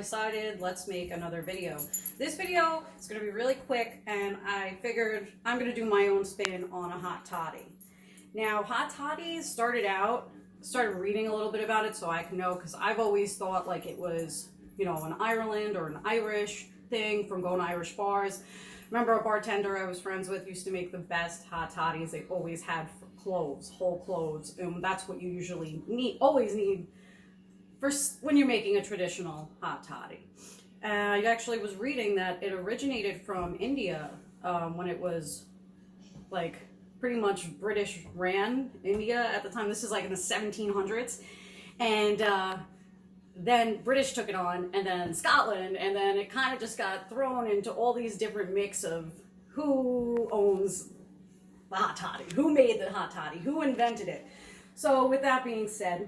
decided let's make another video. This video is going to be really quick, and I figured I'm going to do my own spin on a hot toddy. Now, hot toddies started reading a little bit about it so I can know, because I've always thought like it was, you know, an Ireland or an Irish thing from going to Irish bars. Remember a bartender I was friends with used to make the best hot toddies. They always had cloves, whole cloves, and that's what you usually always need for when you're making a traditional hot toddy. I actually was reading that it originated from India when it was like pretty much British ran India at the time. This is like in the 1700s, and then British took it on, and then Scotland, and then it kind of just got thrown into all these different mix of who owns the hot toddy, who made the hot toddy, who invented it. So with that being said,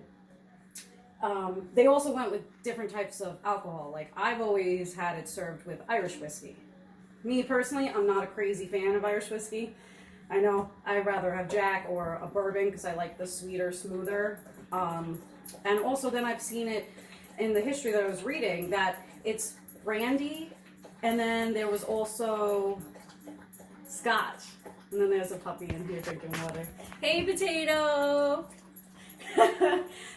they also went with different types of alcohol. Like I've always had it served with Irish whiskey. Me personally, I'm not a crazy fan of Irish whiskey. I know I'd rather have Jack or a bourbon because I like the sweeter, smoother. And also then I've seen it in the history that I was reading that it's brandy, and then there was also scotch. And then there's a puppy in here drinking water. Hey, potato!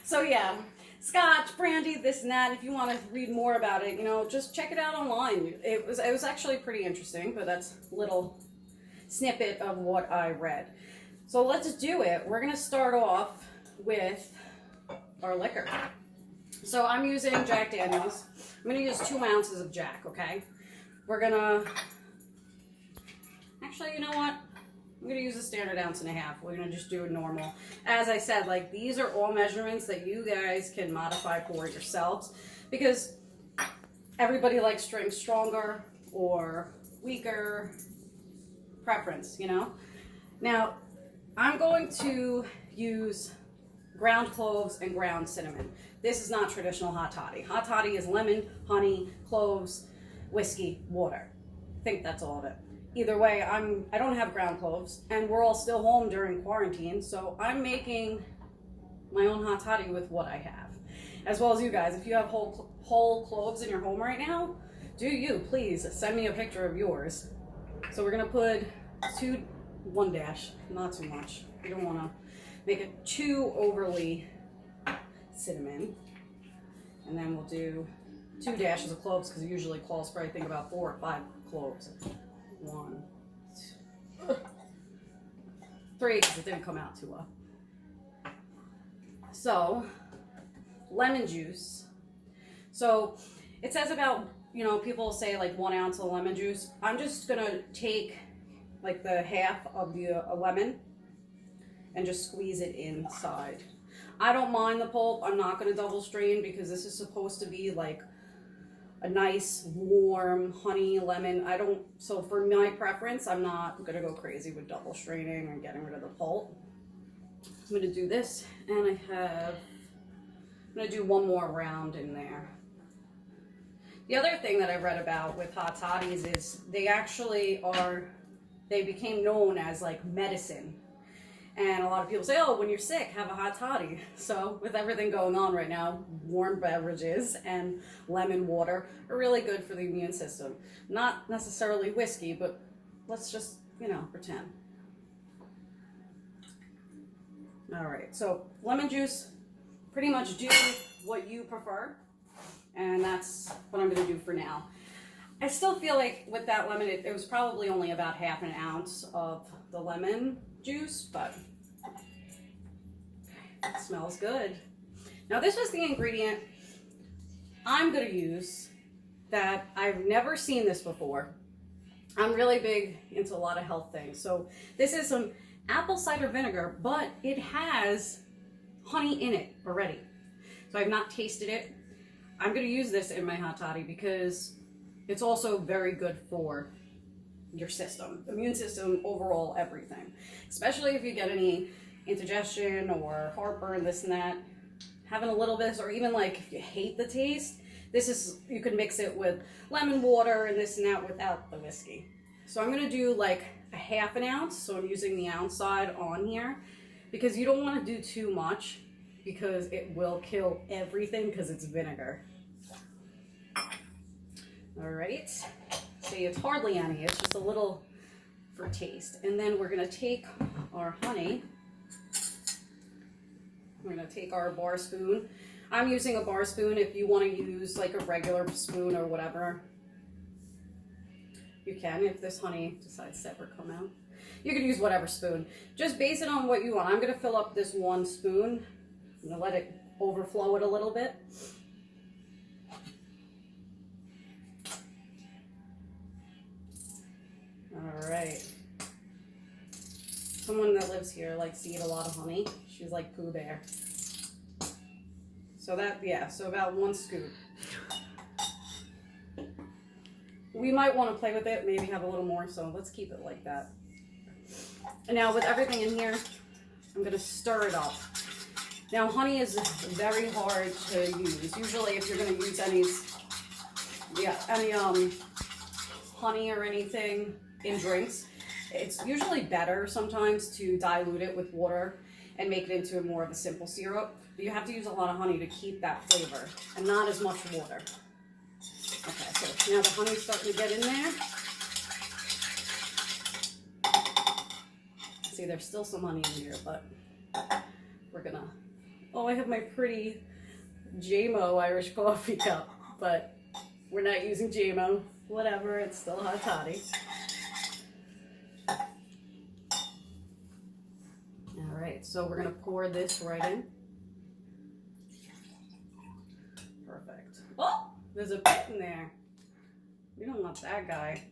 So yeah, scotch, brandy, this and that. If you want to read more about it, you know, just check it out online. It was actually pretty interesting, but that's a little snippet of what I read. So let's do it. We're going to start off with our liquor. So I'm using Jack Daniels. I'm going to use 2 ounces of Jack, okay? We're going to, actually, you know what? I'm going to use a standard 1.5 ounces. We're going to just do it normal. As I said, like, these are all measurements that you guys can modify for yourselves, because everybody likes to drink stronger or weaker preference, you know? Now, I'm going to use ground cloves and ground cinnamon. This is not traditional hot toddy. Hot toddy is lemon, honey, cloves, whiskey, water. I think that's all of it. Either way, I don't have ground cloves, and we're all still home during quarantine, so I'm making my own hot toddy with what I have. As well as you guys, if you have whole cloves in your home right now, do you please send me a picture of yours. So we're gonna put 1 dash, not too much. You don't wanna make it too overly cinnamon. And then we'll do 2 dashes of cloves, because it usually calls for, I think, about 4 or 5 cloves. 1, 2, 3, because it didn't come out too well. So, lemon juice. So, it says about, you know, people say like 1 ounce of lemon juice. I'm just gonna take like the half of the lemon and just squeeze it inside. I don't mind the pulp. I'm not gonna double strain, because this is supposed to be like a nice warm honey lemon. So for my preference, I'm not gonna go crazy with double straining and getting rid of the pulp. I'm gonna do this, and I'm gonna do 1 more round in there. The other thing that I read about with hot toddies is they became known as like medicine. And a lot of people say, oh, when you're sick, have a hot toddy. So with everything going on right now, warm beverages and lemon water are really good for the immune system. Not necessarily whiskey, but let's just, you know, pretend. All right, so lemon juice, pretty much do what you prefer. And that's what I'm gonna do for now. I still feel like with that lemon, it was probably only about 1/2 ounce of the lemon juice, but it smells good. Now this was the ingredient I'm gonna use that I've never seen this before. I'm really big into a lot of health things. So this is some apple cider vinegar, but it has honey in it already. So I've not tasted it. I'm gonna use this in my hot toddy because it's also very good for your system, immune system, overall, everything. Especially if you get any indigestion or heartburn, this and that. Having a little bit, or even like if you hate the taste, you can mix it with lemon water and this and that without the whiskey. So I'm gonna do like a 1/2 ounce, so I'm using the ounce side on here, because you don't wanna do too much, because it will kill everything, because it's vinegar. All right. See, it's hardly any. It's just a little for taste. And then we're going to take our honey. We're going to take our bar spoon. I'm using a bar spoon. If you want to use like a regular spoon or whatever, you can. If this honey decides to ever come out, you can use whatever spoon. Just base it on what you want. I'm going to fill up this one spoon. I'm going to let it overflow it a little bit. All right. Someone that lives here likes to eat a lot of honey. She's like Pooh Bear. So that, yeah, so about 1 scoop. We might want to play with it, maybe have a little more, so let's keep it like that. And now with everything in here, I'm going to stir it up. Now honey is very hard to use. Usually if you're going to use any honey or anything in drinks, it's usually better sometimes to dilute it with water and make it into more of a simple syrup. But you have to use a lot of honey to keep that flavor and not as much water. Okay, so now the honey's starting to get in there. See, there's still some honey in here, but we're gonna... Oh, I have my pretty JMO Irish coffee cup, but we're not using JMO. Whatever, it's still hot toddy. All right, so we're gonna pour this right in. Perfect. Oh, there's a bit in there. We don't want that guy.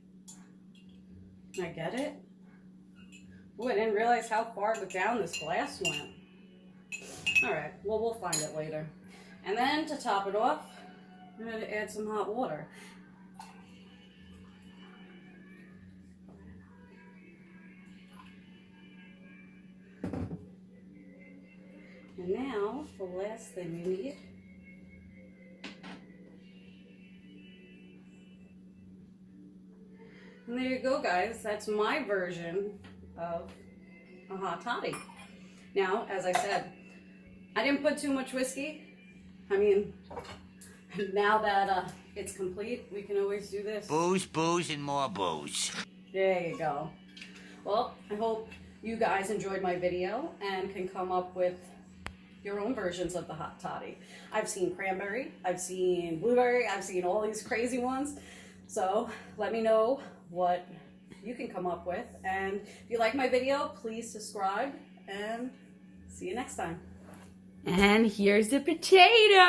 Can I get it? Oh, I didn't realize how far down this glass went. All right, well, we'll find it later. And then to top it off, I'm gonna add some hot water. And now, the last thing you need and there you go, guys. That's my version of a hot toddy. Now, as I said, I didn't put too much whiskey. I mean, now that it's complete, we can always do this. Booze, booze, and more booze. There you go. Well, I hope you guys enjoyed my video and can come up with your own versions of the hot toddy. I've seen cranberry, I've seen blueberry, I've seen all these crazy ones. So let me know what you can come up with. And if you like my video, please subscribe and see you next time. And here's the potato.